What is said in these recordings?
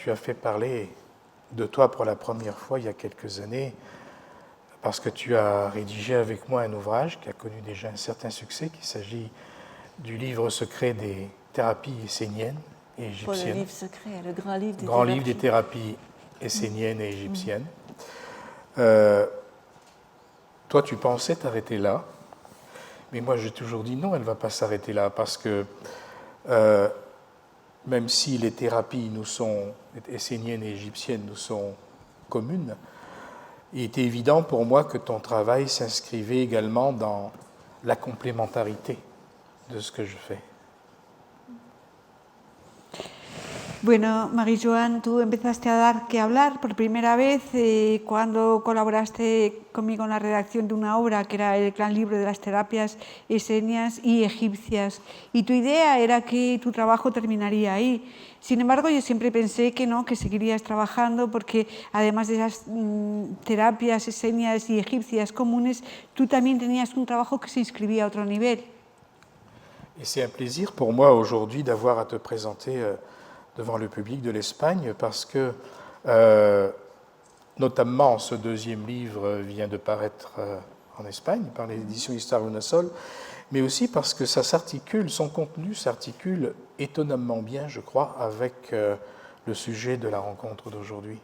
tu as fait parler de toi pour la première fois il y a quelques années, parce que tu as rédigé avec moi un ouvrage qui a connu déjà un certain succès, qu'il s'agit du livre secret des thérapies esséniennes et égyptiennes. Pour le livre secret, le grand livre des grand thérapies. livre des thérapies esséniennes et égyptiennes. Toi, tu pensais t'arrêter là, mais moi, j'ai toujours dit non, elle ne va pas s'arrêter là, parce que même si les thérapies esséniennes et égyptiennes nous sont communes, il était évident pour moi que ton travail s'inscrivait également dans la complémentarité de ce que je fais. Bueno, Marie-Joanne, tú empezaste a dar que hablar por primera vez cuando colaboraste conmigo en la redacción de una obra que era el gran libro de las terapias esenias y egipcias. Y tu idea era que tu trabajo terminaría ahí. Sin embargo, yo siempre pensé que no, que seguirías trabajando porque además de esas terapias esenias y egipcias comunes, tú también tenías un trabajo que se inscribía a otro nivel. Et c'est un plaisir pour moi aujourd'hui d'avoir à te présenter devant le public de l'Espagne parce que, notamment, ce deuxième livre vient de paraître en Espagne par les éditions Histoire Lunasol, mais aussi parce que son contenu s'articule étonnamment bien, je crois, avec le sujet de la rencontre d'aujourd'hui.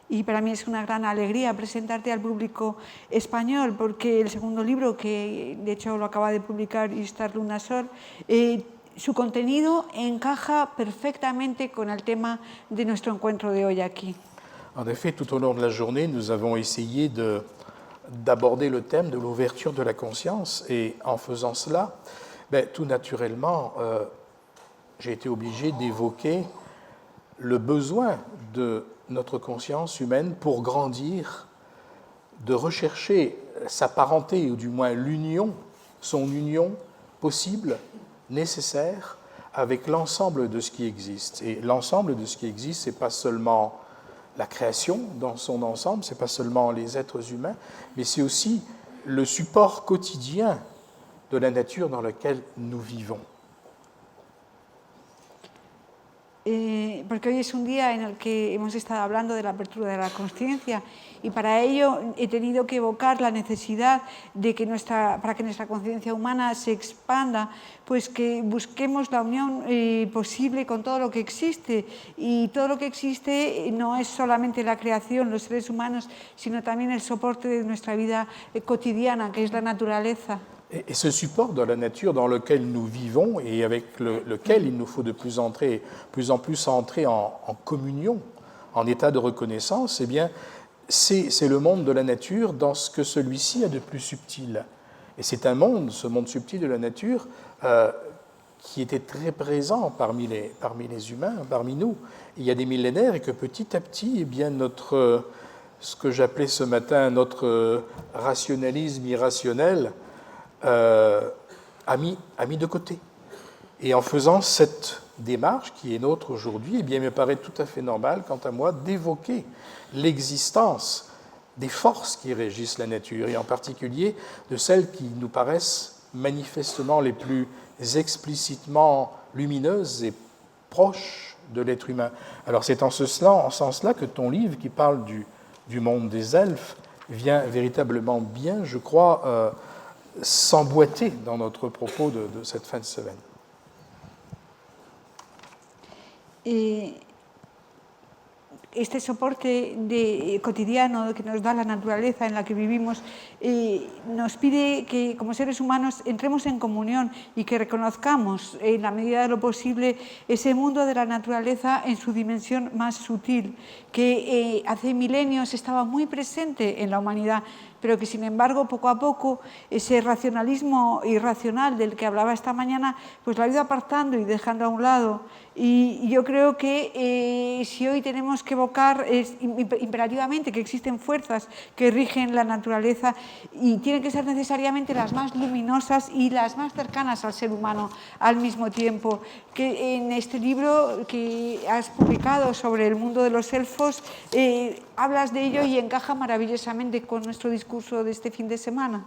Y para mí es una gran alegría presentarte al público español porque el segundo libro, que de hecho lo acaba de publicar Istar Lunasol, su contenido encaja perfectamente con el tema de nuestro encuentro de hoy aquí. En effet, tout au long de la journée, nous avons essayé d'aborder le thème de l'ouverture de la conscience et en faisant cela, tout naturellement, j'ai été obligé d'évoquer le besoin de notre conscience humaine pour grandir, de rechercher sa parenté, ou du moins son union possible, nécessaire, avec l'ensemble de ce qui existe. Et l'ensemble de ce qui existe, ce n'est pas seulement la création dans son ensemble, ce n'est pas seulement les êtres humains, mais c'est aussi le support quotidien de la nature dans laquelle nous vivons. Porque hoy es un día en el que hemos estado hablando de la apertura de la conciencia y para ello he tenido que evocar la necesidad de que para que nuestra conciencia humana se expanda, pues que busquemos la unión posible con todo lo que existe, y todo lo que existe no es solamente la creación, los seres humanos, sino también el soporte de nuestra vida cotidiana, que es la naturaleza. Et ce support de la nature dans lequel nous vivons et avec lequel il nous faut de plus en plus entrer en communion, en état de reconnaissance, eh bien, c'est le monde de la nature dans ce que celui-ci a de plus subtil. Et c'est un monde, ce monde subtil de la nature, qui était très présent parmi les humains, parmi nous, il y a des millénaires, et que petit à petit, eh bien, ce que j'appelais ce matin notre rationalisme irrationnel, a mis de côté. Et en faisant cette démarche qui est nôtre aujourd'hui, eh bien, il me paraît tout à fait normal, quant à moi, d'évoquer l'existence des forces qui régissent la nature, et en particulier de celles qui nous paraissent manifestement les plus explicitement lumineuses et proches de l'être humain. Alors c'est en ce sens-là que ton livre, qui parle du monde des elfes, vient véritablement bien, je crois, s'emboîter dans notre propos de cette fin de semaine. Este soporte cotidiano que nos da la naturaleza en la que vivimos nos pide que como seres humanos entremos en comunión y que reconozcamos en la medida de lo posible ese mundo de la naturaleza en su dimensión más sutil, que hace milenios estaba muy presente en la humanidad, pero que sin embargo poco a poco ese racionalismo irracional del que hablaba esta mañana pues lo ha ido apartando y dejando a un lado. Y yo creo que si hoy tenemos que evocar imperativamente que existen fuerzas que rigen la naturaleza y tienen que ser necesariamente las más luminosas y las más cercanas al ser humano al mismo tiempo, que en este libro que has publicado sobre el mundo de los elfos hablas de ello y encaja maravillosamente con nuestro discurso de este fin de semana.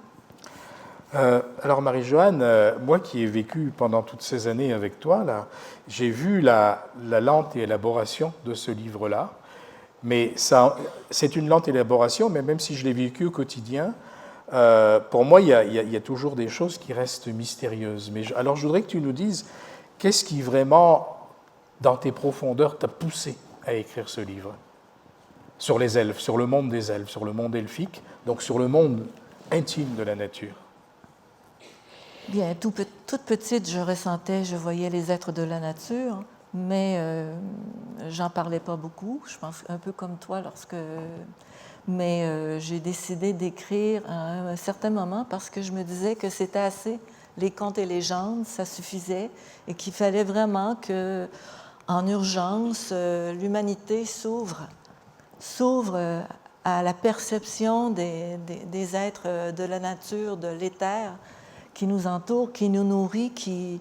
Alors Marie-Joanne, moi qui ai vécu pendant toutes ces années avec toi, là, j'ai vu la lente élaboration de ce livre-là, mais c'est une lente élaboration, mais même si je l'ai vécu au quotidien, pour moi, il y a toujours des choses qui restent mystérieuses. Alors je voudrais que tu nous dises, qu'est-ce qui vraiment, dans tes profondeurs, t'a poussé à écrire ce livre sur les elfes, sur le monde des elfes, sur le monde elfique, donc sur le monde intime de la nature? Bien, toute petite, je voyais les êtres de la nature, mais j'en parlais pas beaucoup. Je pense un peu comme toi mais j'ai décidé d'écrire à un certain moment parce que je me disais que c'était assez. Les contes et légendes, ça suffisait et qu'il fallait vraiment que, en urgence, l'humanité s'ouvre à la perception des êtres de la nature, de l'éther qui nous entoure, qui nous nourrit, qui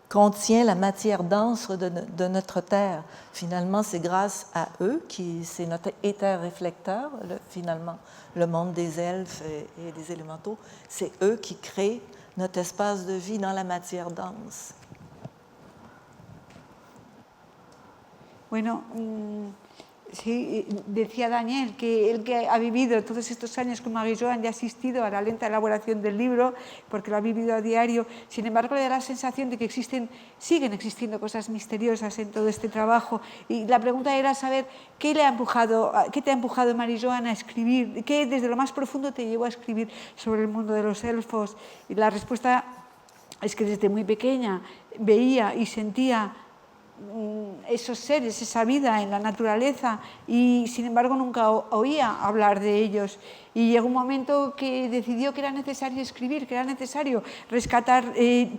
contient la matière dense de notre terre. Finalement, c'est grâce à eux, c'est notre éther réflecteur, finalement, le monde des elfes et des élémentaux, c'est eux qui créent notre espace de vie dans la matière dense. Bueno, sí, decía Daniel que él que ha vivido todos estos años con Marie-Joanne y ha asistido a la lenta elaboración del libro, porque lo ha vivido a diario, sin embargo le da la sensación de que siguen existiendo cosas misteriosas en todo este trabajo. Y la pregunta era saber qué te ha empujado Marie-Joanne a escribir, qué desde lo más profundo te llevó a escribir sobre el mundo de los elfos. Y la respuesta es que desde muy pequeña veía y sentía esos seres, esa vida en la naturaleza y sin embargo nunca oía hablar de ellos y llegó un momento que decidió que era necesario escribir, que era necesario rescatar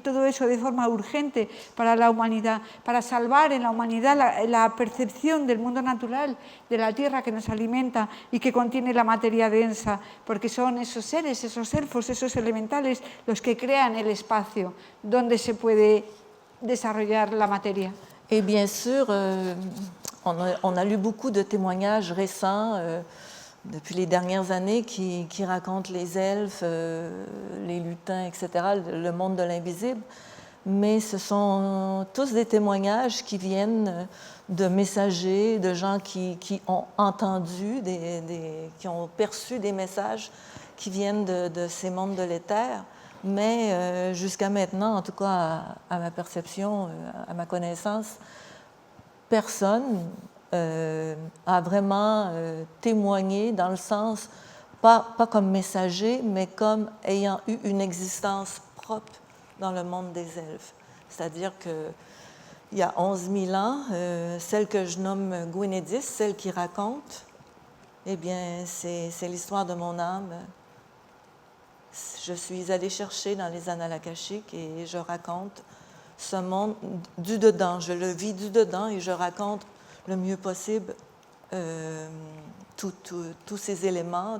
todo eso de forma urgente para la humanidad, para salvar en la humanidad la percepción del mundo natural, de la tierra que nos alimenta y que contiene la materia densa, porque son esos seres, esos elfos, esos elementales los que crean el espacio donde se puede desarrollar la materia. Et bien sûr, on a lu beaucoup de témoignages récents depuis les dernières années qui racontent les elfes, les lutins, etc., le monde de l'invisible. Mais ce sont tous des témoignages qui viennent de messagers, de gens qui ont entendu, qui ont perçu des messages qui viennent de ces mondes de l'éther. Mais jusqu'à maintenant, en tout cas à ma perception, à ma connaissance, personne a vraiment témoigné dans le sens, pas comme messager, mais comme ayant eu une existence propre dans le monde des elfes. C'est-à-dire qu'il y a 11 000 ans, celle que je nomme Gwynedith, celle qui raconte, eh bien, c'est l'histoire de mon âme. Je suis allée chercher dans les annales akashiques et je raconte ce monde du dedans. Je le vis du dedans et je raconte le mieux possible tous ces éléments,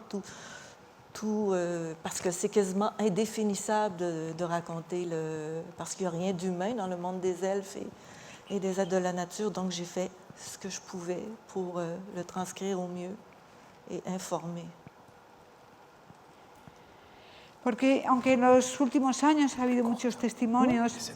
parce que c'est quasiment indéfinissable de raconter, parce qu'il n'y a rien d'humain dans le monde des elfes et des êtres de la nature. Donc j'ai fait ce que je pouvais pour le transcrire au mieux et informer. Porque aunque en los últimos años ha habido muchos testimonios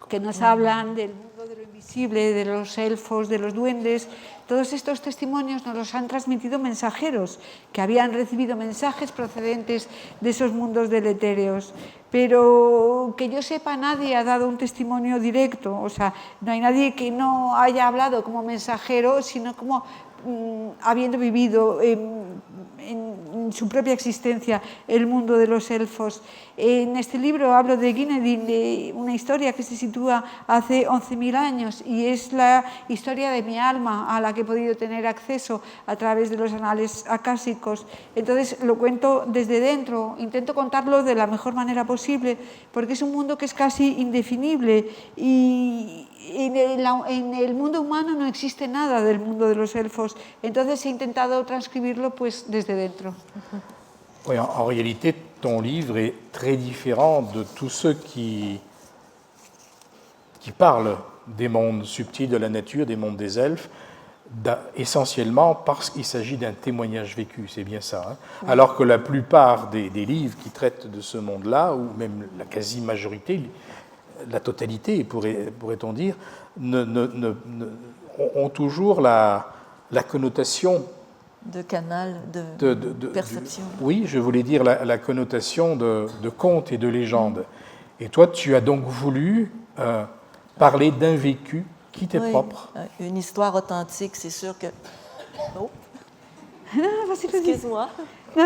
que nos hablan del mundo de lo invisible, de los elfos, de los duendes, todos estos testimonios nos los han transmitido mensajeros que habían recibido mensajes procedentes de esos mundos deletéreos. Pero que yo sepa, nadie ha dado un testimonio directo, o sea, no hay nadie que no haya hablado como mensajero, sino como habiendo vivido en su propia existencia el mundo de los elfos. En este libro hablo de Gwynedith, de una historia que se sitúa hace 11.000 años y es la historia de mi alma a la que he podido tener acceso a través de los anales acásicos. Entonces lo cuento desde dentro, intento contarlo de la mejor manera posible porque es un mundo que es casi indefinible y en el mundo humano no existe nada del mundo de los elfos. Entonces he intentado transcribirlo pues desde dentro. Oui, en réalité, ton livre est très différent de tous ceux qui parlent des mondes subtils de la nature, des mondes des elfes. essentiellement parce qu'il s'agit d'un témoignage vécu, c'est bien ça. Hein. Oui. Alors que la plupart des livres qui traitent de ce monde-là, ou même la quasi-majorité, la totalité, pourrait-on dire, ont toujours la connotation de canal de perception. Oui, je voulais dire la connotation de conte et de légende. Et toi, tu as donc voulu parler d'un vécu qui t'est propre. Une histoire authentique, c'est sûr que... Oh. No, Excuse-moi. No,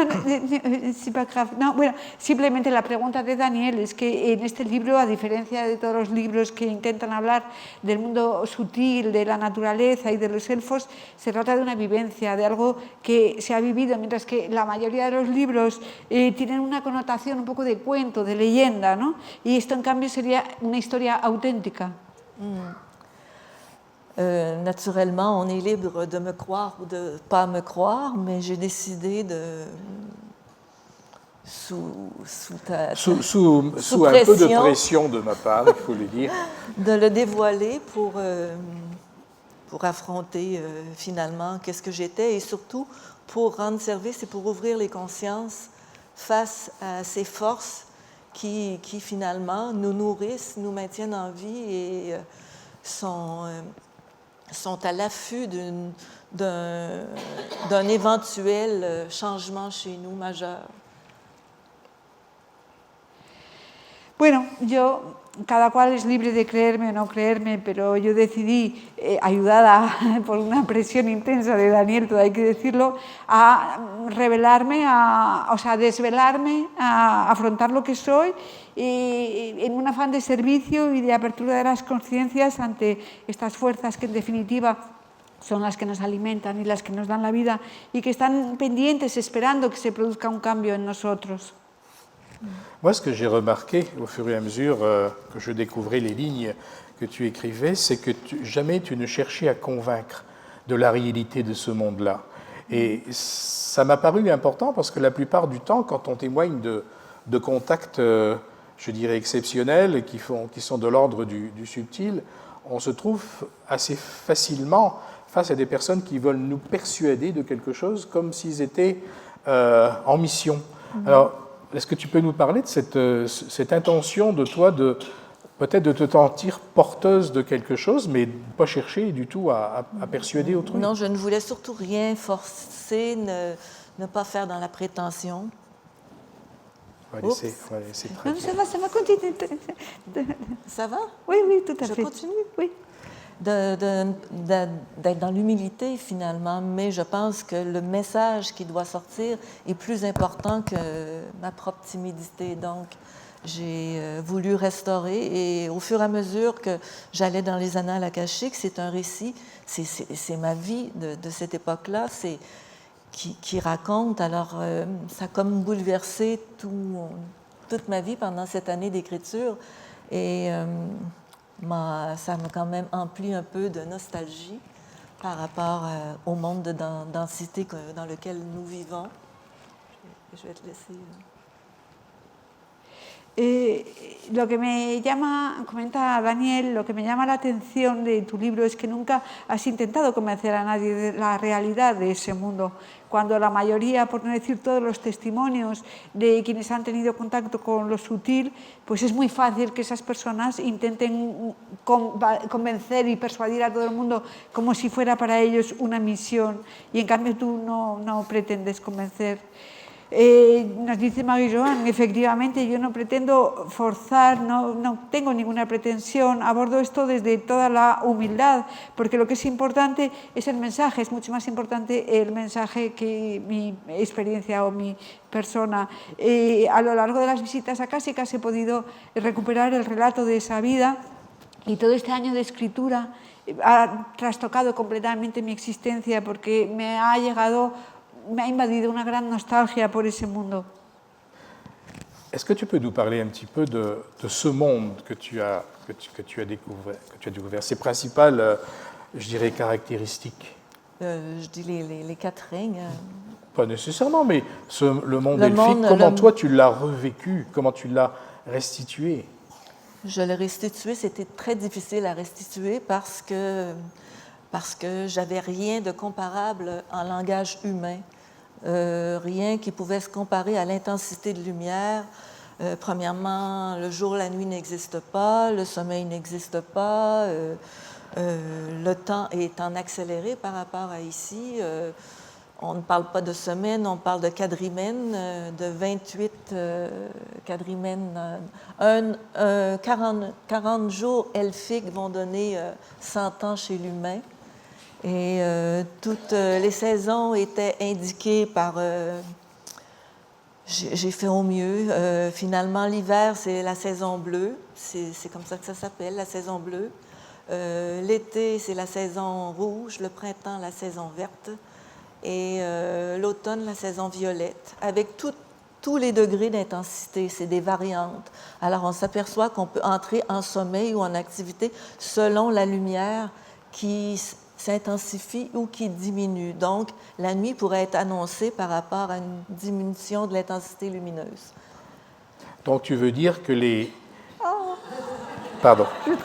sí, no, bueno, simplemente la pregunta de Daniel es que en este libro, a diferencia de todos los libros que intentan hablar del mundo sutil, de la naturaleza y de los elfos, se trata de una vivencia, de algo que se ha vivido, mientras que la mayoría de los libros tienen una connotación un poco de cuento, de leyenda, ¿no? Y esto, en cambio, sería una historia auténtica. Naturellement, on est libre de me croire ou de ne pas me croire, mais j'ai décidé de, sous un peu de pression de ma part, il faut le dire, de le dévoiler pour affronter finalement qu'est-ce que j'étais et surtout pour rendre service et pour ouvrir les consciences face à ces forces qui finalement nous nourrissent, nous maintiennent en vie et sont à l'affût d'un éventuel changement chez nous majeur. Bueno, cada cual es libre de creerme o no creerme, pero yo decidí, ayudada por una presión intensa de Daniel, todo hay que decirlo, a revelarme, o sea, a desvelarme, a afrontar lo que soy, en un afán de servicio y de apertura de las conciencias ante estas fuerzas que en definitiva son las que nos alimentan y las que nos dan la vida y que están pendientes esperando que se produzca un cambio en nosotros. Moi, ce que j'ai remarqué au fur et à mesure que je découvrais les lignes que tu écrivais, c'est que jamais tu ne cherchais à convaincre de la réalité de ce monde-là. Et ça m'a paru important parce que la plupart du temps, quand on témoigne de contacts, je dirais, exceptionnels, qui sont de l'ordre du subtil, on se trouve assez facilement face à des personnes qui veulent nous persuader de quelque chose comme s'ils étaient en mission. Alors, est-ce que tu peux nous parler de cette intention de toi peut-être de te sentir porteuse de quelque chose, mais pas chercher du tout à persuader autrui? Non, je ne voulais surtout rien forcer, ne pas faire dans la prétention. On va laisser très bien. Ça va continuer. Ça va? Oui, tout à fait. Je continue? Oui. D'être dans l'humilité finalement, mais je pense que le message qui doit sortir est plus important que ma propre timidité. Donc, j'ai voulu restaurer et au fur et à mesure que j'allais dans les annales akashiques, c'est un récit, c'est ma vie de cette époque-là, qui raconte. Alors, ça a comme bouleversé toute ma vie pendant cette année d'écriture et ça m'a quand même empli un peu de nostalgie par rapport au monde de densité dans lequel nous vivons. Je vais te laisser. Lo que me llama, comenta Daniel, lo que me llama la atención de tu libro es que nunca has intentado convencer a nadie de la realidad de ese mundo, cuando la mayoría, por no decir todos los testimonios de quienes han tenido contacto con lo sutil, pues es muy fácil que esas personas intenten convencer y persuadir a todo el mundo como si fuera para ellos una misión, y en cambio tú no pretendes convencer. Nos dice Marie-Joanne, efectivamente yo no pretendo forzar, no tengo ninguna pretensión, abordo esto desde toda la humildad, porque lo que es importante es el mensaje, es mucho más importante el mensaje que mi experiencia o mi persona. A lo largo de las visitas acásicas he podido recuperar el relato de esa vida y todo este año de escritura ha trastocado completamente mi existencia porque me ha invadido una gran nostalgia por ese mundo. Est-ce que tu peux nous parler un petit peu de ce monde que tu as découvert, ses principales, je dirais, caractéristiques? Je dis les quatre règnes. Pas nécessairement, mais le monde elfique, comment toi tu l'as revécu, comment tu l'as restitué? Je l'ai restitué, c'était très difficile à restituer parce que parce que j'avais rien de comparable en langage humain, rien qui pouvait se comparer à l'intensité de lumière. Premièrement, le jour, la nuit n'existe pas, le sommeil n'existe pas, le temps est en accéléré par rapport à ici. On ne parle pas de semaines, on parle de quadrimènes, de 28 quadrimènes. 40 jours elfiques vont donner 100 ans chez l'humain. Et toutes les saisons étaient indiquées par... j'ai fait au mieux. Finalement, l'hiver, c'est la saison bleue. C'est comme ça que ça s'appelle, la saison bleue. L'été, c'est la saison rouge. Le printemps, la saison verte. Et l'automne, la saison violette, avec tous les degrés d'intensité, c'est des variantes. Alors, on s'aperçoit qu'on peut entrer en sommeil ou en activité selon la lumière qui s'intensifie ou qui diminue. Donc, la nuit pourrait être annoncée par rapport à une diminution de l'intensité lumineuse. Donc, tu veux dire que les... Pardon. Tu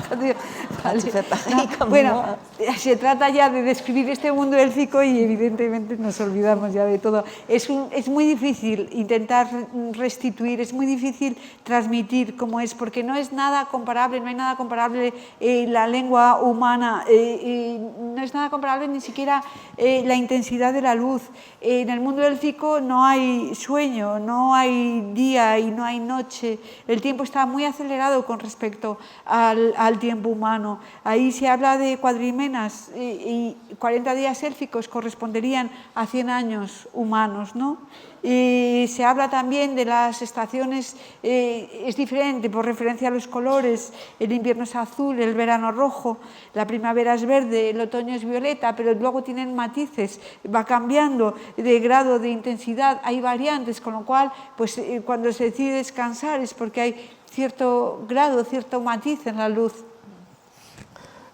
fais pareil comme bueno, moi. se trata ya de describir este mundo élfico y evidentemente nos olvidamos ya de todo. Es muy difícil intentar restituir, es muy difícil transmitir cómo es, porque no es nada comparable, no hay nada comparable la lengua humana, no es nada comparable ni siquiera la intensidad de la luz. En el mundo élfico no hay sueño, no hay día y no hay noche. El tiempo está muy acelerado con respecto al tiempo humano. Ahí se habla de cuadrimenas y 40 días élficos corresponderían a 100 años humanos, ¿no? Y se habla también de las estaciones, es diferente por referencia a los colores. El invierno es azul, el verano rojo, la primavera es verde, el otoño es violeta, pero luego tienen matices, va cambiando de grado, de intensidad, hay variantes, con lo cual pues, cuando se decide descansar es porque hay cierto grado, cierto matiz en la luz.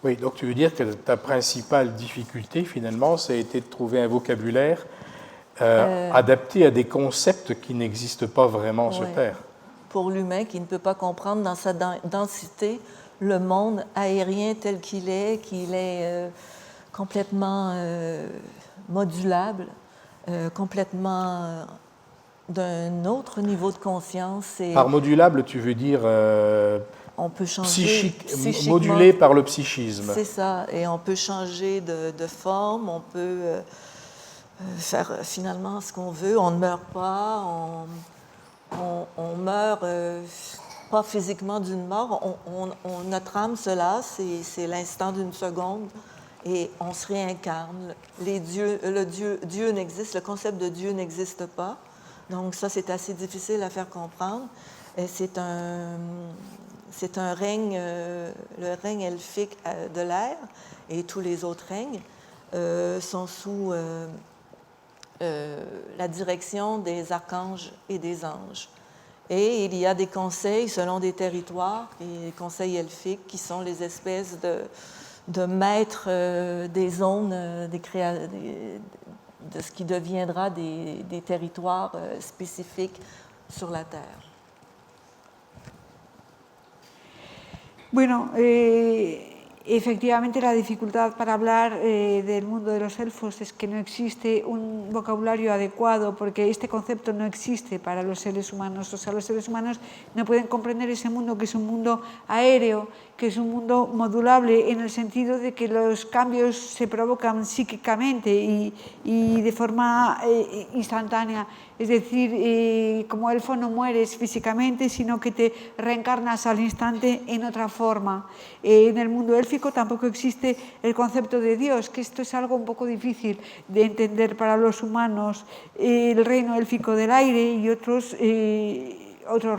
Oui, donc tu veux dire que ta principale difficulté, finalement, ça a été de trouver un vocabulaire adapté à des concepts qui n'existent pas vraiment sur Terre. Pour l'humain qui ne peut pas comprendre dans sa densité le monde aérien tel qu'il est complètement modulable, complètement d'un autre niveau de conscience. Par modulable, tu veux dire on peut changer psychiquement, modulé par le psychisme. C'est ça, et on peut changer de forme, on peut faire finalement ce qu'on veut, on ne meurt pas, on meurt pas physiquement d'une mort, notre âme se lasse, c'est l'instant d'une seconde, et on se réincarne. Dieu n'existe, le concept de Dieu n'existe pas, donc ça c'est assez difficile à faire comprendre. Et c'est un règne, le règne elfique de l'air, et tous les autres règnes sont sous la direction des archanges et des anges. Et il y a des conseils selon des territoires, et les conseils elfiques qui sont les espèces de maîtres des zones, de ce qui deviendra des territoires spécifiques sur la Terre. Bueno, efectivamente la dificultad para hablar del mundo de los elfos es que no existe un vocabulario adecuado, porque este concepto no existe para los seres humanos. O sea, los seres humanos no pueden comprender ese mundo, que es un mundo aéreo, que es un mundo modulable en el sentido de que los cambios se provocan psíquicamente y de forma instantánea. Es decir, como elfo no mueres físicamente, sino que te reencarnas al instante en otra forma. En el mundo élfico tampoco existe el concepto de Dios, que esto es algo un poco difícil de entender para los humanos. El reino élfico del aire y otros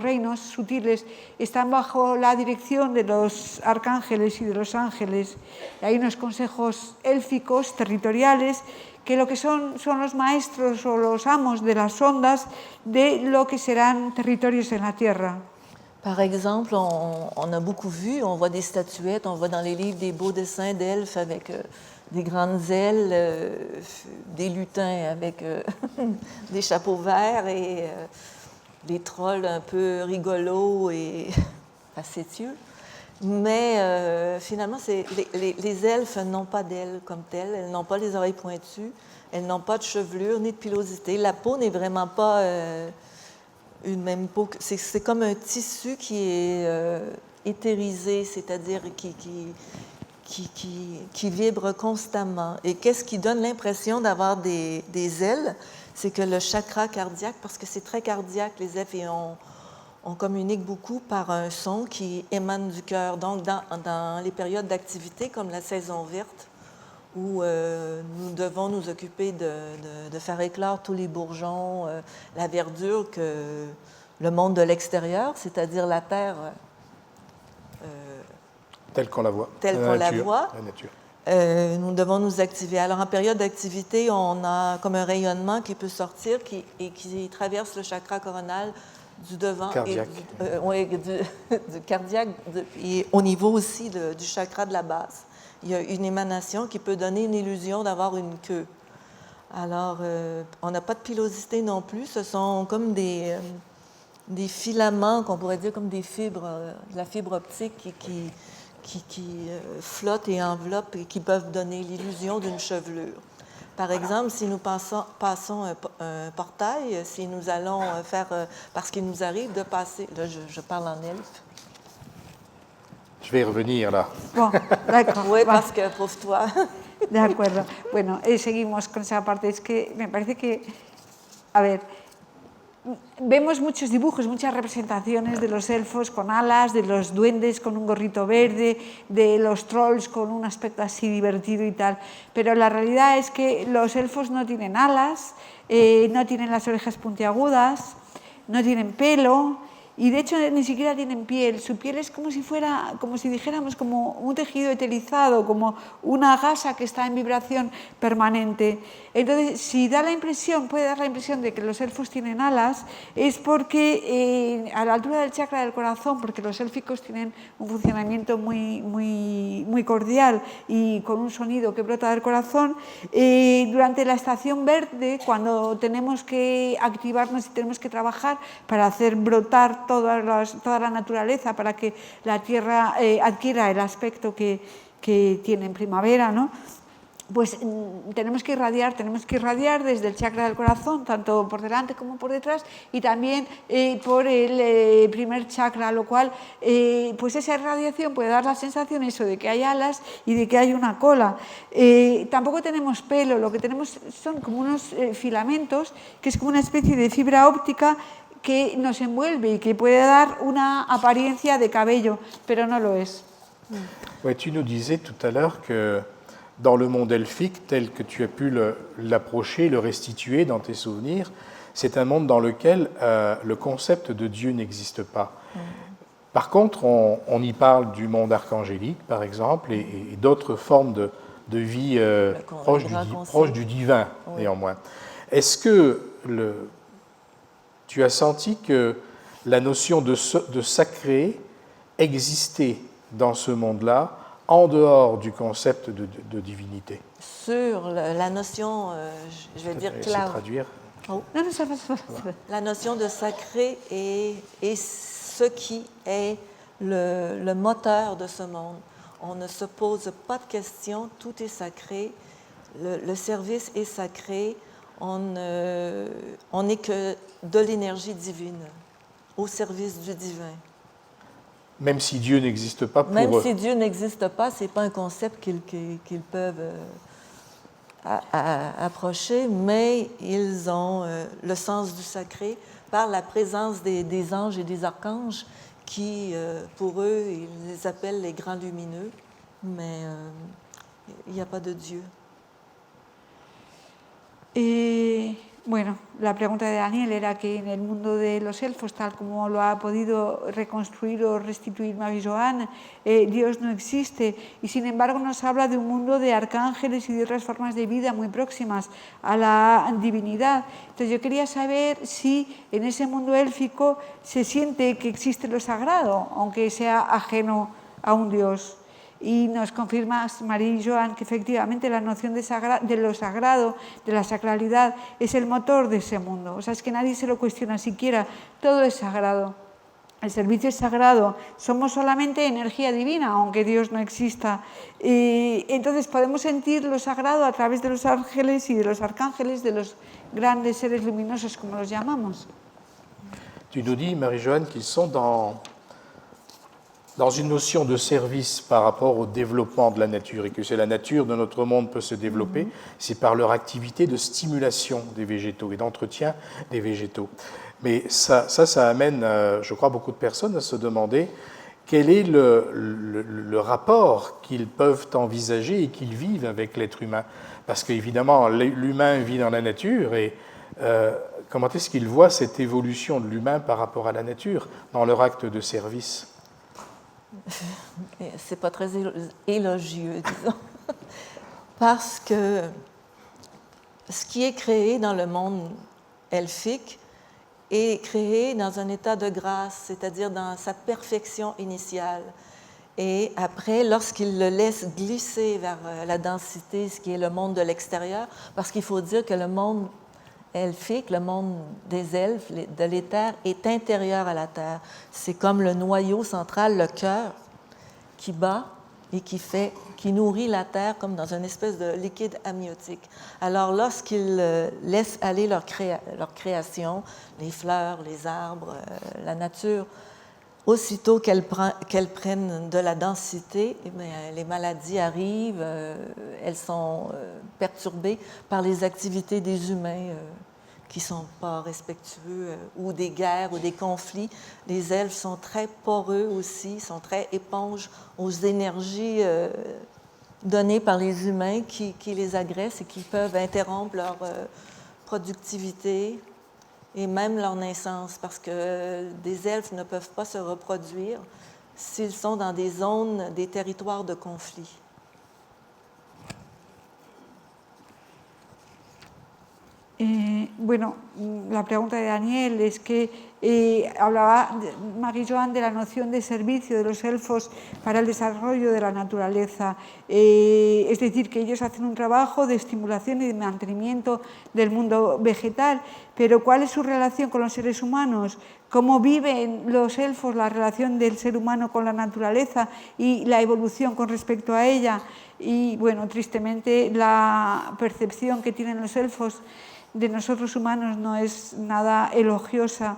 reinos sutiles están bajo la dirección de los arcángeles y de los ángeles. Hay unos consejos élficos territoriales que lo que son los maestros o los amos de las ondas de lo que serán territorios en la Tierra. Par exemple, on a beaucoup vu, on voit des statuettes, on voit dans les livres des beaux dessins d'elfes avec des grandes ailes, des lutins avec des chapeaux verts et des trolls un peu rigolos et facétieux. Mais finalement, les elfes n'ont pas d'ailes comme telles, elles n'ont pas les oreilles pointues, elles n'ont pas de chevelure ni de pilosité. La peau n'est vraiment pas une même peau. C'est comme un tissu qui est éthérisé, c'est-à-dire qui vibre constamment. Et qu'est-ce qui donne l'impression d'avoir des ailes? C'est que le chakra cardiaque, parce que c'est très cardiaque, les elfes, et on communique beaucoup par un son qui émane du cœur. Donc, dans les périodes d'activité, comme la saison verte, où nous devons nous occuper de faire éclore tous les bourgeons, la verdure que le monde de l'extérieur, c'est-à-dire la terre telle qu'on la voit. La nature. Nous devons nous activer. Alors, en période d'activité, on a comme un rayonnement qui peut sortir et qui traverse le chakra coronal du devant cardiaque. Et du cardiaque et au niveau aussi du chakra de la base. Il y a une émanation qui peut donner une illusion d'avoir une queue. Alors, on n'a pas de pilosité non plus. Ce sont comme des filaments, qu'on pourrait dire comme des fibres, de la fibre optique qui flottent et enveloppent et qui peuvent donner l'illusion d'une chevelure. Par exemple, si nous passons un portail, si nous allons faire... parce qu'il nous arrive de passer... Là, je parle en elfe. Je vais y revenir là. Bon, d'accord. Oui, parce que, pauvre toi. De acuerdo. Bueno, seguimos con esa parte. Es que me parece que, a ver, vemos muchos dibujos, muchas representaciones de los elfos con alas, de los duendes con un gorrito verde, de los trolls con un aspecto así divertido y tal, pero la realidad es que los elfos no tienen alas, no tienen las orejas puntiagudas, no tienen pelo y de hecho ni siquiera tienen piel. Su piel es como si fuera, como si dijéramos, como un tejido eterizado, como una gasa que está en vibración permanente. Entonces, si da la impresión, puede dar la impresión de que los elfos tienen alas, es porque a la altura del chakra del corazón, porque los élficos tienen un funcionamiento muy cordial y con un sonido que brota del corazón, durante la estación verde, cuando tenemos que activarnos y tenemos que trabajar para hacer brotar toda la naturaleza, para que la tierra adquiera el aspecto que tiene en primavera, ¿no? Pues tenemos que irradiar desde el chakra del corazón, tanto por delante como por detrás, y también por el primer chakra, lo cual pues esa irradiación puede dar la sensación eso de que hay alas y de que hay una cola. Tampoco tenemos pelo, lo que tenemos son como unos filamentos, que es como una especie de fibra óptica que nos envuelve y que puede dar una apariencia de cabello, pero no lo es. Ouais, tu nous disais tout à l'heure que dans le monde elfique, tel que tu as pu l'approcher, le restituer dans tes souvenirs, c'est un monde dans lequel le concept de Dieu n'existe pas. Par contre, on y parle du monde archangélique, par exemple, et d'autres formes de vie proche du divin, néanmoins. Est-ce que tu as senti que la notion de sacré existait dans ce monde-là, en dehors du concept de divinité? Sur la notion, je vais dire claire. Traduire. Oh. Non, ça va. La notion de sacré est ce qui est le moteur de ce monde. On ne se pose pas de questions, tout est sacré, le service est sacré, on n'est que de l'énergie divine, au service du divin. Même si Dieu n'existe pas pour eux. Même si Dieu n'existe pas, ce n'est pas un concept qu'ils peuvent approcher, mais ils ont le sens du sacré par la présence des anges et des archanges qui, pour eux, ils les appellent les grands lumineux, mais il n'y a pas de Dieu. Bueno, la pregunta de Daniel era que en el mundo de los elfos, tal como lo ha podido reconstruir o restituir Marie Joanne, Dios no existe y sin embargo nos habla de un mundo de arcángeles y de otras formas de vida muy próximas a la divinidad. Entonces yo quería saber si en ese mundo élfico se siente que existe lo sagrado, aunque sea ajeno a un Dios. Y nos confirmas, Marie Joanne, que efectivamente la noción de lo sagrado, de la sacralidad, es el motor de ese mundo. O sea, es que nadie se lo cuestiona siquiera, todo es sagrado. el servicio es sagrado, somos solamente energía divina, aunque Dios no exista. Entonces podemos sentir lo sagrado a través de los ángeles y de los arcángeles, de los grandes seres luminosos, como los llamamos. Tu nous dis, Marie-Joanne, qu'ils sont dans une notion de service par rapport au développement de la nature et que c'est la nature de notre monde peut se développer, c'est par leur activité de stimulation des végétaux et d'entretien des végétaux. Mais ça amène, je crois, beaucoup de personnes à se demander quel est le rapport qu'ils peuvent envisager et qu'ils vivent avec l'être humain. Parce qu'évidemment, l'humain vit dans la nature et comment est-ce qu'ils voient cette évolution de l'humain par rapport à la nature dans leur acte de service? C'est pas très élogieux, disons. Parce que ce qui est créé dans le monde elfique est créé dans un état de grâce, c'est-à-dire dans sa perfection initiale. Et après, lorsqu'il le laisse glisser vers la densité, ce qui est le monde de l'extérieur, parce qu'il faut dire que le monde elfique, le monde des elfes, de l'éther, est intérieur à la terre. C'est comme le noyau central, le cœur, qui bat et qui nourrit la terre comme dans une espèce de liquide amniotique. Alors, lorsqu'ils laissent aller leur création, les fleurs, les arbres, la nature, aussitôt qu'elles prennent de la densité, eh bien, les maladies arrivent, elles sont perturbées par les activités des humains qui ne sont pas respectueux, ou des guerres ou des conflits. Les elfes sont très poreux aussi, sont très éponges aux énergies données par les humains qui les agressent et qui peuvent interrompre leur productivité et même leur naissance, parce que des elfes ne peuvent pas se reproduire s'ils sont dans des zones, des territoires de conflit. Bueno, la pregunta de Daniel es que hablaba Marie-Joanne de la noción de servicio de los elfos para el desarrollo de la naturaleza, es decir, que ellos hacen un trabajo de estimulación y de mantenimiento del mundo vegetal, pero ¿cuál es su relación con los seres humanos? ¿Cómo viven los elfos la relación del ser humano con la naturaleza y la evolución con respecto a ella? Y bueno, tristemente la percepción que tienen los elfos de nosotros humanos no es nada elogiosa,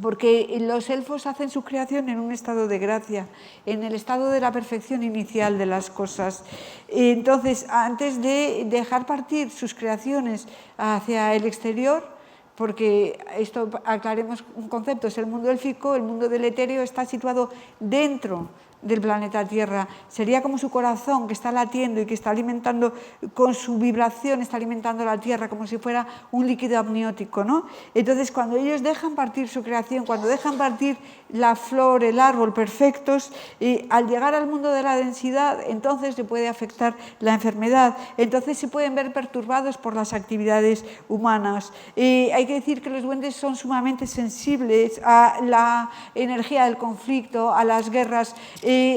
porque los elfos hacen su creación en un estado de gracia, en el estado de la perfección inicial de las cosas. Entonces, antes de dejar partir sus creaciones hacia el exterior, porque esto, aclaremos un concepto, es el mundo élfico, el mundo del etéreo está situado dentro del planeta Tierra. Sería como su corazón que está latiendo y que está alimentando con su vibración, está alimentando la Tierra como si fuera un líquido amniótico, ¿no? Entonces, cuando ellos dejan partir su creación, cuando dejan partir la flor, el árbol perfectos, al llegar al mundo de la densidad, entonces se puede afectar la enfermedad, entonces se pueden ver perturbados por las actividades humanas. Hay que decir que los duendes son sumamente sensibles a la energía del conflicto, a las guerras,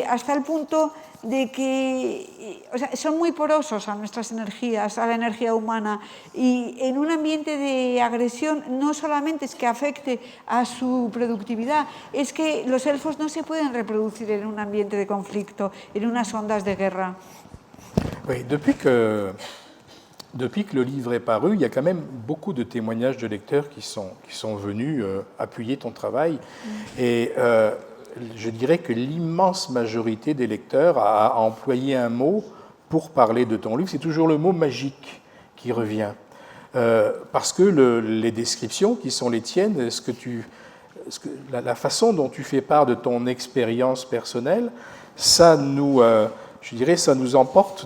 hasta el punto de que son muy porosos a nuestras energías, a la energía humana, y en un ambiente de agresión no solamente es que afecte a su productividad, es que los elfos no se pueden reproducir en un ambiente de conflicto, en unas ondas de guerra. Oui, depuis que le livre est paru, il y a quand même beaucoup de témoignages de lecteurs qui sont venus appuyer ton travail. Et je dirais que l'immense majorité des lecteurs a employé un mot pour parler de ton livre. C'est toujours le mot magique qui revient. Parce que les descriptions qui sont les tiennes, la façon dont tu fais part de ton expérience personnelle, ça nous, je dirais, ça nous emporte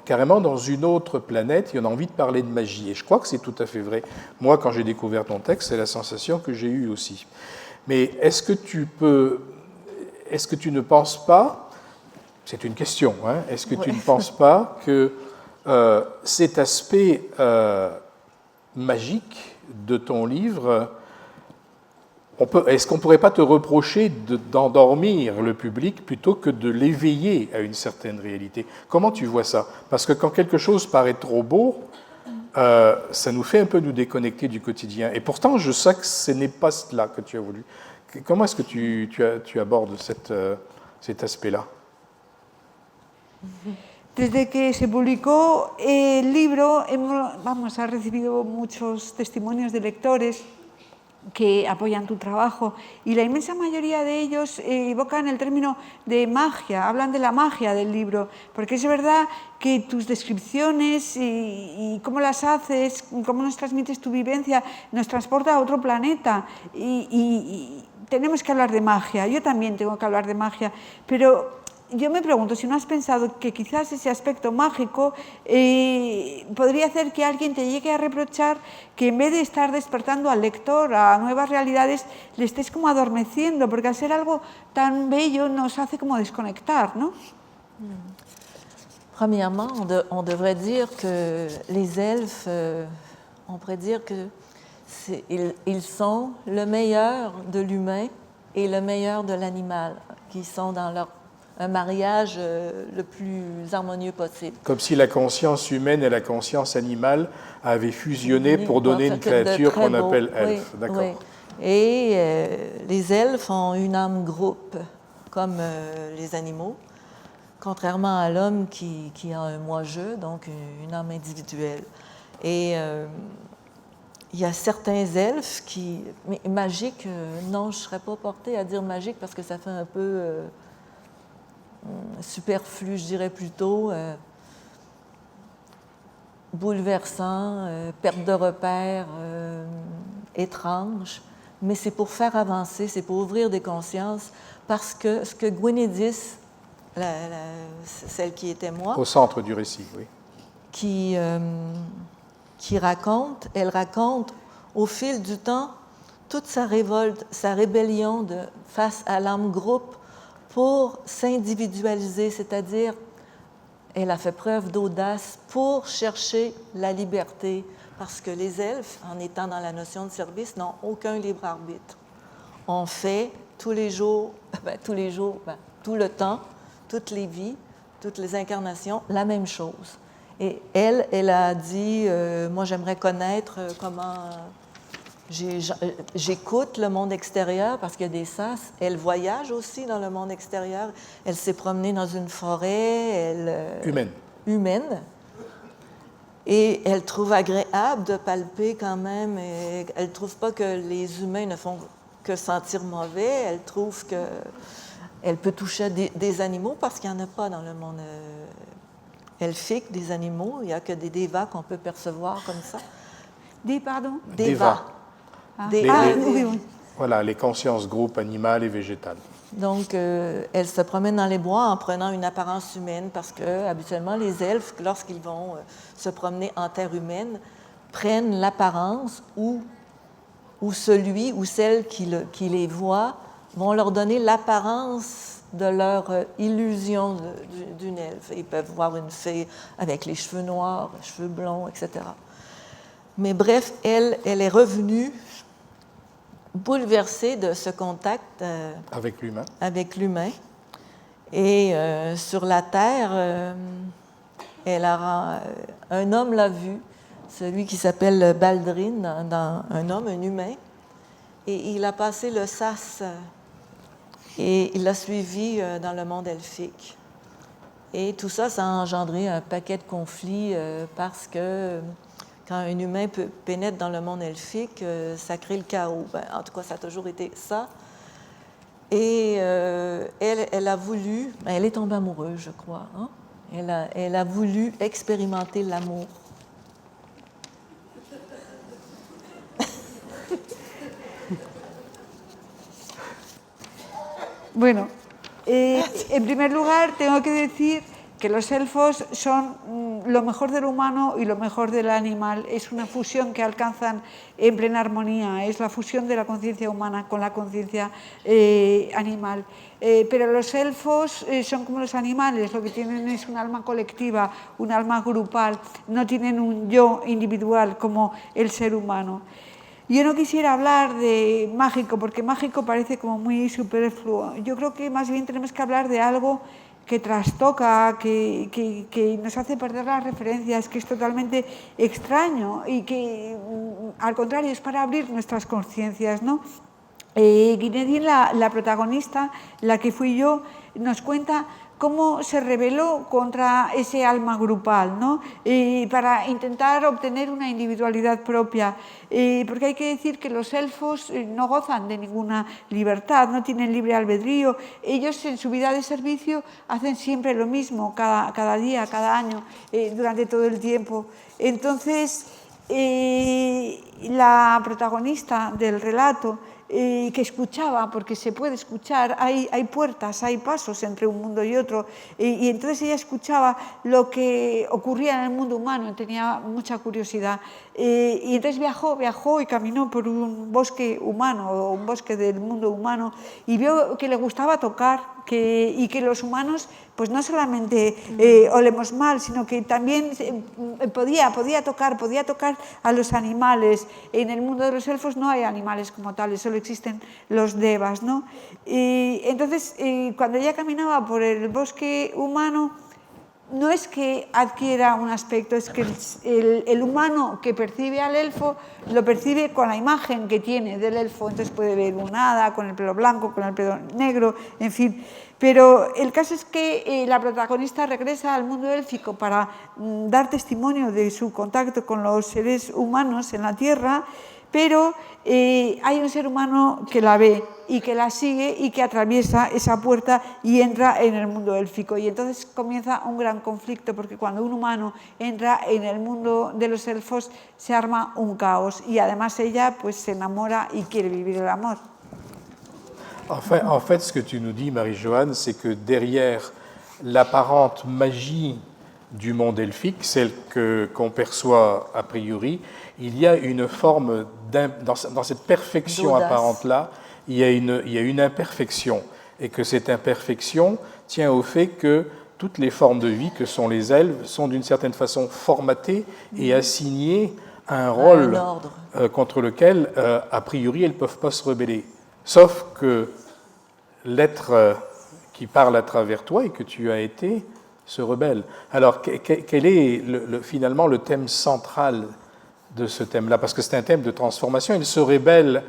carrément dans une autre planète et on a envie de parler de magie. Et je crois que c'est tout à fait vrai. Moi, quand j'ai découvert ton texte, c'est la sensation que j'ai eue aussi. Mais est-ce que tu ne penses pas, c'est une question, hein, est-ce que tu ne penses pas que cet aspect magique de ton livre, est-ce qu'on ne pourrait pas te reprocher d'endormir le public plutôt que de l'éveiller à une certaine réalité? Comment tu vois ça? Parce que quand quelque chose paraît trop beau, ça nous fait un peu nous déconnecter du quotidien. Et pourtant, je sais que ce n'est pas cela que tu as voulu. Comment est-ce que tu abordes cet aspect-là? Desde que se publicó el libro, ha recibido muchos testimonios de lectores que apoyan tu trabajo y la inmensa mayoría de ellos evocan el término de magia, hablan de la magia del libro, porque es verdad que tus descripciones y cómo las haces, cómo nos transmites tu vivencia, nos transporta a otro planeta y tenemos que hablar de magia. Yo también tengo que hablar de magia, pero yo me pregunto si no has pensado que quizás ese aspecto mágico podría hacer que alguien te llegue a reprochar que en vez de estar despertando al lector a nuevas realidades, le estés como adormeciendo, porque al ser algo tan bello nos hace como desconectar, ¿no? Premièrement, on devrait dire que les elfes, on pourrait dire que ils sont le meilleur de l'humain et le meilleur de l'animal, qui sont dans leur un mariage le plus harmonieux possible. Comme si la conscience humaine et la conscience animale avaient fusionné pour donner une créature qu'on appelle elfe. Oui, d'accord. oui. Et les elfes ont une âme groupe, comme les animaux, contrairement à l'homme qui a un moi-je, donc une âme individuelle. Et il y a certains elfes qui... Mais magique, non, je ne serais pas portée à dire magique parce que ça fait un peu... superflu, je dirais plutôt, bouleversant, perte de repères, étrange, mais c'est pour faire avancer, c'est pour ouvrir des consciences, parce que ce que Gwynedis, celle qui était moi, au centre du récit, oui, qui raconte, elle raconte au fil du temps toute sa révolte, sa rébellion face à l'âme groupe, pour s'individualiser, c'est-à-dire elle a fait preuve d'audace pour chercher la liberté, parce que les elfes, en étant dans la notion de service, n'ont aucun libre arbitre. On fait tous les jours, tout le temps, toutes les vies, toutes les incarnations, la même chose. Et elle a dit, moi j'aimerais connaître comment... J'écoute le monde extérieur parce qu'il y a des sas. Elle voyage aussi dans le monde extérieur. Elle s'est promenée dans une forêt humaine. Et elle trouve agréable de palper quand même. Et elle ne trouve pas que les humains ne font que sentir mauvais. Elle trouve qu'elle peut toucher des animaux parce qu'il n'y en a pas dans le monde elfique, des animaux. Il n'y a que des dévas qu'on peut percevoir comme ça. Pardon? Dévas. Oui. Voilà, les consciences groupes animales et végétales. Donc, elle se promène dans les bois en prenant une apparence humaine parce que, habituellement, les elfes, lorsqu'ils vont se promener en terre humaine, prennent l'apparence ou celui ou celle qui les voit vont leur donner l'apparence de leur illusion d'une elfe. Ils peuvent voir une fée avec les cheveux noirs, les cheveux blonds, etc. Mais bref, elle est revenue bouleversée de ce contact avec l'humain. Et sur la terre, un homme l'a vu, celui qui s'appelle Baldrin, un humain, et il a passé le sas et il l'a suivi dans le monde elfique. Et tout ça, ça a engendré un paquet de conflits parce que quand un humain pénètre dans le monde elfique, ça crée le chaos. En tout cas, ça a toujours été ça. Et elle a voulu... elle est tombée amoureuse, je crois. Hein? Elle a voulu expérimenter l'amour. Bueno, en primer lugar tengo que decir que los elfos son lo mejor del humano y lo mejor del animal. Es una fusión que alcanzan en plena armonía, es la fusión de la conciencia humana con la conciencia animal. Pero los elfos son como los animales, lo que tienen es un alma colectiva, un alma grupal, no tienen un yo individual como el ser humano. Yo no quisiera hablar de mágico, porque mágico parece como muy superfluo. Yo creo que más bien tenemos que hablar de algo que trastoca, que nos hace perder las referencias, que es totalmente extraño y que, al contrario, es para abrir nuestras conciencias, ¿no? Gwenedith, la protagonista, la que fui yo, nos cuenta cómo se rebeló contra ese alma grupal, ¿no? Para intentar obtener una individualidad propia, porque hay que decir que los elfos no gozan de ninguna libertad, no tienen libre albedrío, ellos en su vida de servicio hacen siempre lo mismo, cada día, cada año, durante todo el tiempo. Entonces, la protagonista del relato, que escuchaba, porque se puede escuchar, hay puertas, hay pasos entre un mundo y otro, y entonces ella escuchaba lo que ocurría en el mundo humano, tenía mucha curiosidad, y entonces viajó y caminó por un bosque humano, o un bosque del mundo humano, y vio que le gustaba tocar, y que los humanos pues no solamente olemos mal, sino que también podía tocar a los animales. En el mundo de los elfos no hay animales como tales, solo existen los devas, ¿no? Y entonces, cuando ella caminaba por el bosque humano, no es que adquiera un aspecto, es que el humano que percibe al elfo lo percibe con la imagen que tiene del elfo, entonces puede ver un hada con el pelo blanco, con el pelo negro, en fin. Pero el caso es que la protagonista regresa al mundo élfico para dar testimonio de su contacto con los seres humanos en la Tierra, pero hay un ser humano que la ve y que la sigue y que atraviesa esa puerta y entra en el mundo élfico. Y entonces comienza un gran conflicto, porque cuando un humano entra en el mundo de los elfos se arma un caos, y además ella pues se enamora y quiere vivir el amor. En fait, ce que tu nous dis, Marie-Joanne, c'est que derrière l'apparente magie du monde elfique, celle qu'on perçoit a priori, il y a une forme, dans cette perfection apparente-là, il y a une imperfection, et que cette imperfection tient au fait que toutes les formes de vie que sont les elfes sont d'une certaine façon formatées et assignées à un rôle contre lequel, a priori, elles ne peuvent pas se rebeller. Sauf que l'être qui parle à travers toi et que tu as été se rebelle. Alors, quel est finalement le thème central de ce thème-là? Parce que c'est un thème de transformation. Il se rebelle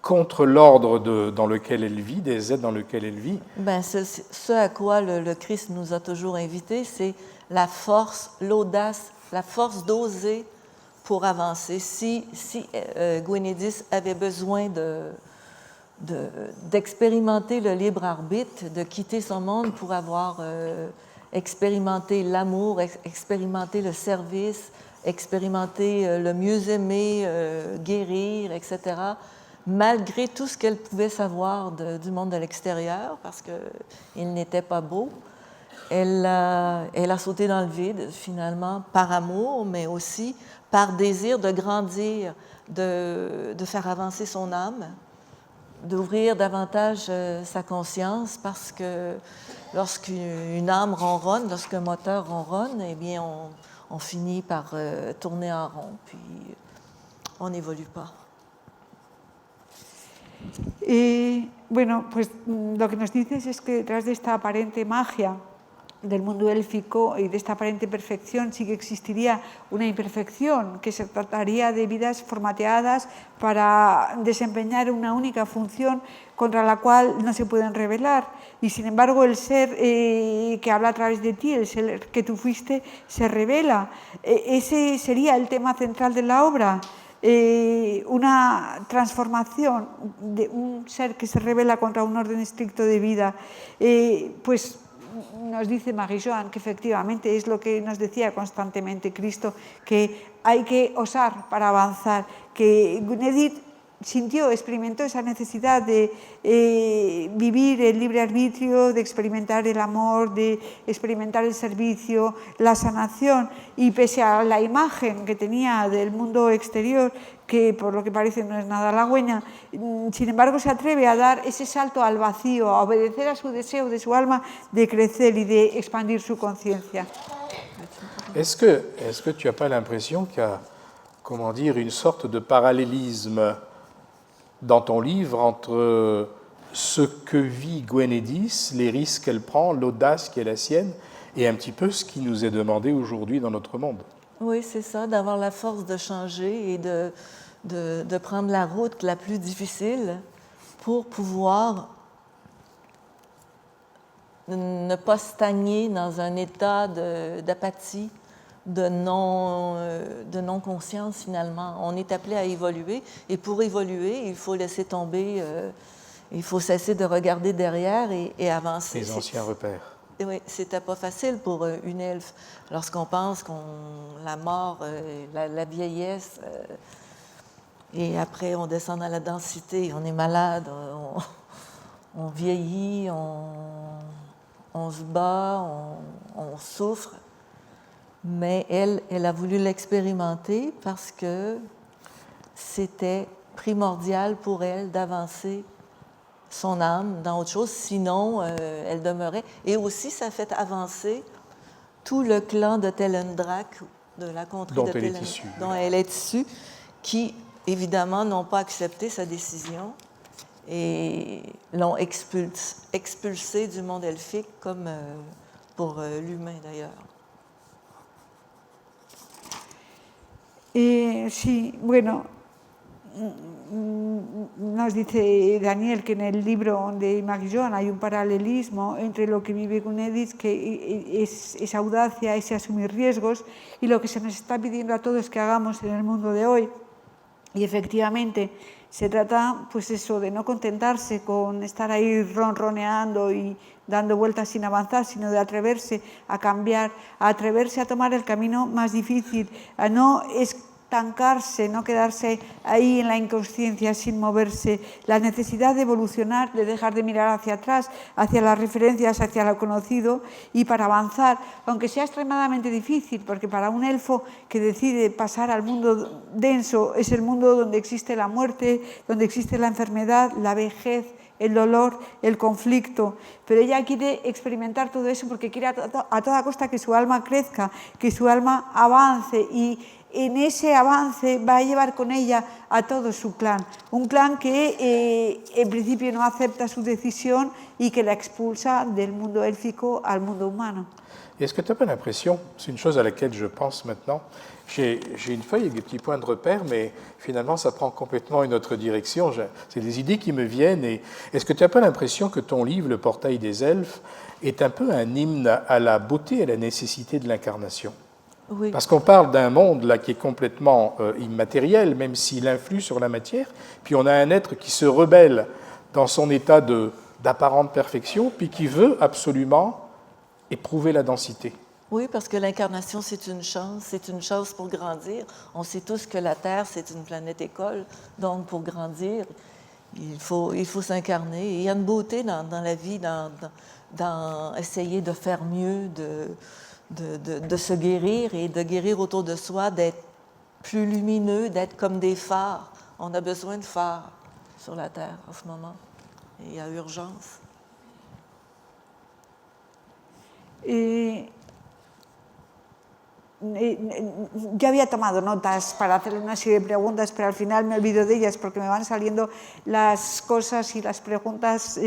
contre l'ordre dans lequel elle vit, des êtres dans lequel elle vit. Ben, ce à quoi le Christ nous a toujours invités, c'est la force, l'audace, la force d'oser pour avancer. Si Gwenedith avait besoin d'expérimenter le libre arbitre, de quitter son monde pour avoir expérimenté l'amour, expérimenter le service, expérimenter le mieux aimer, guérir, etc., malgré tout ce qu'elle pouvait savoir du monde de l'extérieur, parce qu'il n'était pas beau, elle a sauté dans le vide, finalement, par amour, mais aussi par désir de grandir, de faire avancer son âme, d'ouvrir davantage sa conscience, parce que lorsqu'une âme ronronne, lorsqu'un moteur ronronne, eh bien, on finit par tourner en rond, puis on n'évolue pas. Bueno, pues lo que nos dices es que detrás de esta aparente magia del mundo élfico y de esta aparente perfección sí que existiría una imperfección, que se trataría de vidas formateadas para desempeñar una única función contra la cual no se pueden rebelar, y sin embargo el ser que habla a través de ti, el ser que tú fuiste, se revela. Ese sería el tema central de la obra. Una transformación de un ser que se rebela contra un orden estricto de vida, pues nos dice Marie-Joanne que efectivamente es lo que nos decía constantemente Cristo, que hay que osar para avanzar, que Gwenedith sintió, experimentó esa necesidad de vivir el libre arbitrio, de experimentar el amor, de experimentar el servicio, la sanación, y pese a la imagen que tenía del mundo exterior, que por lo que parece no es nada halagüeña, sin embargo se atreve a dar ese salto al vacío, a obedecer a su deseo de su alma de crecer y de expandir su conciencia. Est-ce que tu n'as pas l'impression qu'il y a, comment dire, une sorte de parallélisme dans ton livre entre ce que vit Gwenedith, les risques qu'elle prend, l'audace qui est la sienne, et un petit peu ce qui nous est demandé aujourd'hui dans notre monde? Oui, c'est ça, d'avoir la force de changer et de prendre la route la plus difficile pour pouvoir ne pas stagner dans un état d'apathie, de non-conscience finalement. On est appelé à évoluer, et pour évoluer, il faut laisser tomber, il faut cesser de regarder derrière et avancer. Les anciens repères. Oui, c'était pas facile pour une elfe. Lorsqu'on pense la mort, la vieillesse, et après on descend dans la densité, on est malade, on vieillit, on se bat, on souffre. Mais elle a voulu l'expérimenter parce que c'était primordial pour elle d'avancer son âme dans autre chose, sinon elle demeurait. Et aussi, ça fait avancer tout le clan de Telendrak, de la contrée dont de elle est Telendrak, issue. dont elle est issue, qui, évidemment, n'ont pas accepté sa décision et l'ont expulsée du monde elfique, comme pour l'humain, d'ailleurs. Sí, bueno, nos dice Daniel que en el libro de Magillón hay un paralelismo entre lo que vive Gunedis, que es esa audacia, ese asumir riesgos, y lo que se nos está pidiendo a todos que hagamos en el mundo de hoy. Y efectivamente se trata, pues eso, de no contentarse con estar ahí ronroneando y dando vueltas sin avanzar, sino de atreverse a cambiar, a atreverse a tomar el camino más difícil, a no estancarse, no quedarse ahí en la inconsciencia sin moverse, la necesidad de evolucionar, de dejar de mirar hacia atrás, hacia las referencias, hacia lo conocido, y para avanzar, aunque sea extremadamente difícil, porque para un elfo que decide pasar al mundo denso es el mundo donde existe la muerte, donde existe la enfermedad, la vejez, el dolor, el conflicto, pero ella quiere experimentar todo eso porque quiere a toda costa que su alma crezca, que su alma avance, y en ese avance va a llevar con ella a todo su clan, un clan que en principio no acepta su decisión y que la expulsa del mundo élfico al mundo humano. Est-ce que tu n'as pas l'impression, c'est une chose à laquelle je pense maintenant, j'ai une feuille avec des petits points de repère, mais finalement ça prend complètement une autre direction, c'est des idées qui me viennent, et est-ce que tu n'as pas l'impression que ton livre, Le Portail des Elfes, est un peu un hymne à la beauté et à la nécessité de l'incarnation? Oui. Parce qu'on parle d'un monde là qui est complètement immatériel, même s'il influe sur la matière, puis on a un être qui se rebelle dans son état d'apparente perfection, puis qui veut absolument éprouver la densité. Oui, parce que l'incarnation, c'est une chance pour grandir. On sait tous que la Terre, c'est une planète école, donc pour grandir, il faut s'incarner. Et il y a une beauté dans la vie, dans essayer de faire mieux, de se guérir et de guérir autour de soi, d'être plus lumineux, d'être comme des phares. On a besoin de phares sur la Terre en ce moment. Et il y a urgence. Yo había tomado notas para hacerle una serie de preguntas, pero al final me olvido de ellas porque me van saliendo las cosas y las preguntas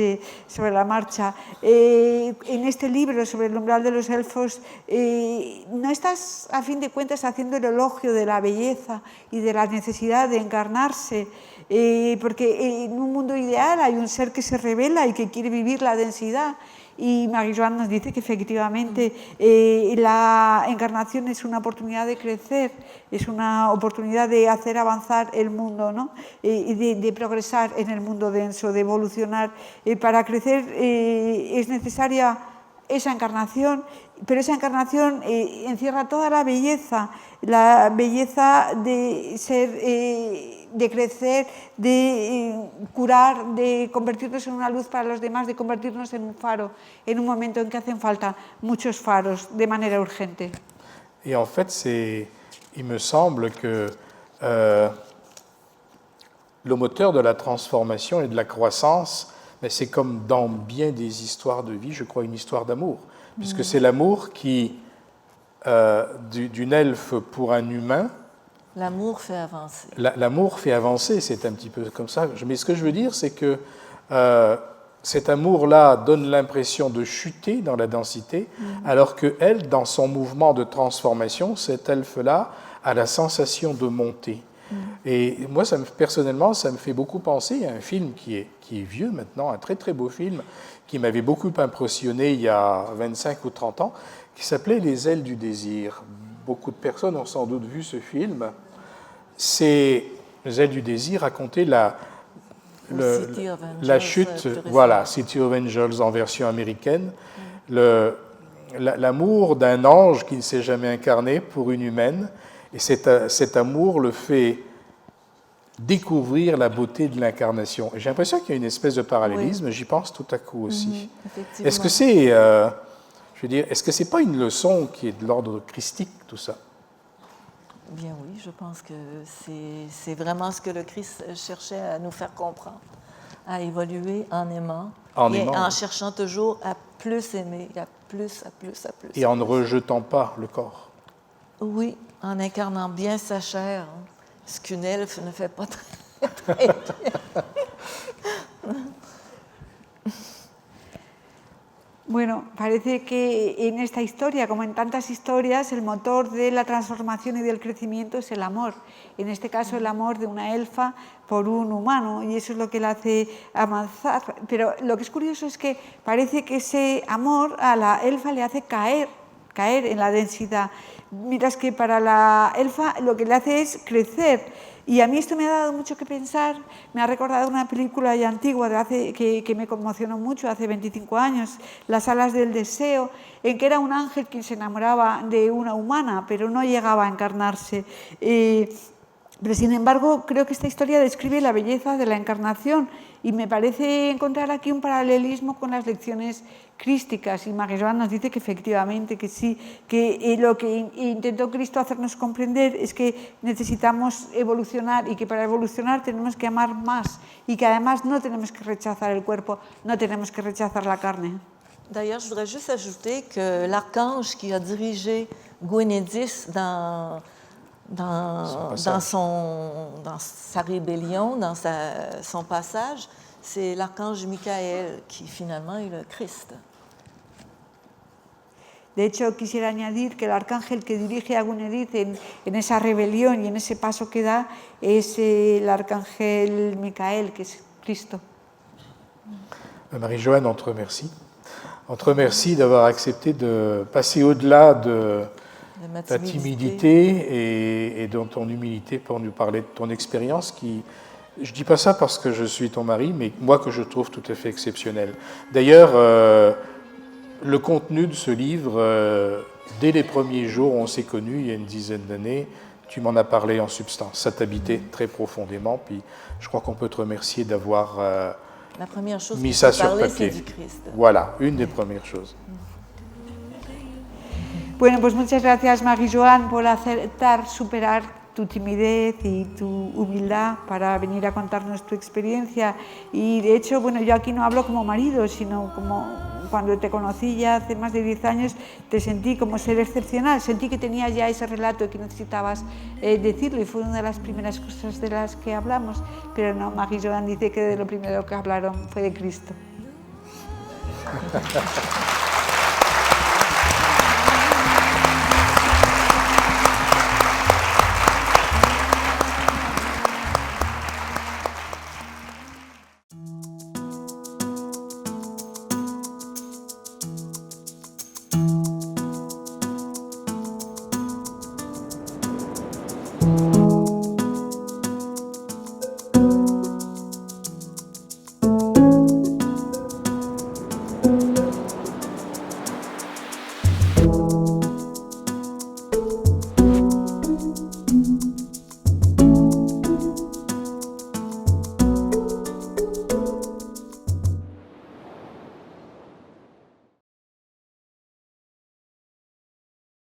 sobre la marcha. En este libro sobre el umbral de los elfos, ¿no estás, a fin de cuentas, haciendo el elogio de la belleza y de la necesidad de encarnarse? Porque en un mundo ideal hay un ser que se revela y que quiere vivir la densidad. Y Magillón nos dice que efectivamente la encarnación es una oportunidad de crecer, es una oportunidad de hacer avanzar el mundo, ¿no? De progresar en el mundo denso, de evolucionar. Para crecer es necesaria esa encarnación, pero esa encarnación encierra toda la belleza de ser, de crecer, de curar, de convertirnos en una luz para los demás, de convertirnos en un faro, en un momento en que hacen falta muchos faros de manera urgente. Et en fait, il me semble que le moteur de la transformation et de la croissance, mais c'est comme dans bien des histoires de vie, je crois, une histoire d'amour, puisque c'est l'amour qui, d'une elfe pour un humain, l'amour fait avancer. L'amour fait avancer, c'est un petit peu comme ça. Mais ce que je veux dire, c'est que cet amour-là donne l'impression de chuter dans la densité, alors qu'elle, dans son mouvement de transformation, cet elfe-là a la sensation de monter. Et moi, personnellement, ça me fait beaucoup penser à un film qui est vieux maintenant, un très très beau film, qui m'avait beaucoup impressionné il y a 25 ou 30 ans, qui s'appelait Les ailes du désir. Beaucoup de personnes ont sans doute vu ce film. C'est Les ailes du désir, racontait la chute, voilà, City of Angels en version américaine, l'amour d'un ange qui ne s'est jamais incarné pour une humaine, et cet amour le fait découvrir la beauté de l'incarnation. J'ai l'impression qu'il y a une espèce de parallélisme, oui. J'y pense tout à coup aussi. Est-ce que c'est, je veux dire, est-ce que c'est pas une leçon qui est de l'ordre christique, tout ça? Bien oui, je pense que c'est vraiment ce que le Christ cherchait à nous faire comprendre, à évoluer en aimant, en cherchant toujours à plus aimer, à plus. Et en ne rejetant pas le corps. Oui, en incarnant bien sa chair, hein, ce qu'une elfe ne fait pas très bien. Bueno, parece que en esta historia, como en tantas historias, el motor de la transformación y del crecimiento es el amor. En este caso, el amor de una elfa por un humano, y eso es lo que le hace avanzar. Pero lo que es curioso es que parece que ese amor a la elfa le hace caer en la densidad, mientras que para la elfa lo que le hace es crecer. Y a mí esto me ha dado mucho que pensar, me ha recordado una película ya antigua que me conmocionó mucho, hace 25 años, Las alas del deseo, en que era un ángel quien se enamoraba de una humana, pero no llegaba a encarnarse. Pero sin embargo, creo que esta historia describe la belleza de la encarnación y me parece encontrar aquí un paralelismo con las lecciones crísticas. Y Marie-Joanne nos dice que efectivamente, que sí, que lo que intentó Cristo hacernos comprender es que necesitamos evolucionar y que para evolucionar tenemos que amar más y que además no tenemos que rechazar el cuerpo, no tenemos que rechazar la carne. D'ailleurs, je voudrais juste ajouter que l'archange qui a dirigé Gwenédis dans sa rébellion, dans son passage, c'est l'archange Michael qui finalement est le Christ. De hecho, quisiera añadir que el arcángel que dirige a Gwenédis en esa rebelión y en ese paso que da es el arcángel Michael, que es Cristo. Marie-Joanne, on te remercie. On te remercie d'avoir accepté de passer au-delà de ta timidité et de ton humilité pour nous parler de ton expérience qui, je ne dis pas ça parce que je suis ton mari, mais moi que je trouve tout à fait exceptionnel. D'ailleurs, le contenu de ce livre, dès les premiers jours où on s'est connus, il y a une dizaine d'années, tu m'en as parlé en substance. Ça t'habitait très profondément, puis je crois qu'on peut te remercier d'avoir mis ça sur papier. Voilà, une des premières choses. Bueno, pues muchas gracias Marie-Joanne por aceptar superar tu timidez y tu humildad para venir a contarnos tu experiencia. Y de hecho, bueno, yo aquí no hablo como marido, sino como cuando te conocí ya hace más de 10 años, te sentí como ser excepcional, sentí que tenías ya ese relato y que necesitabas decirlo y fue una de las primeras cosas de las que hablamos. Pero no, Marie-Joanne dice que de lo primero que hablaron fue de Cristo.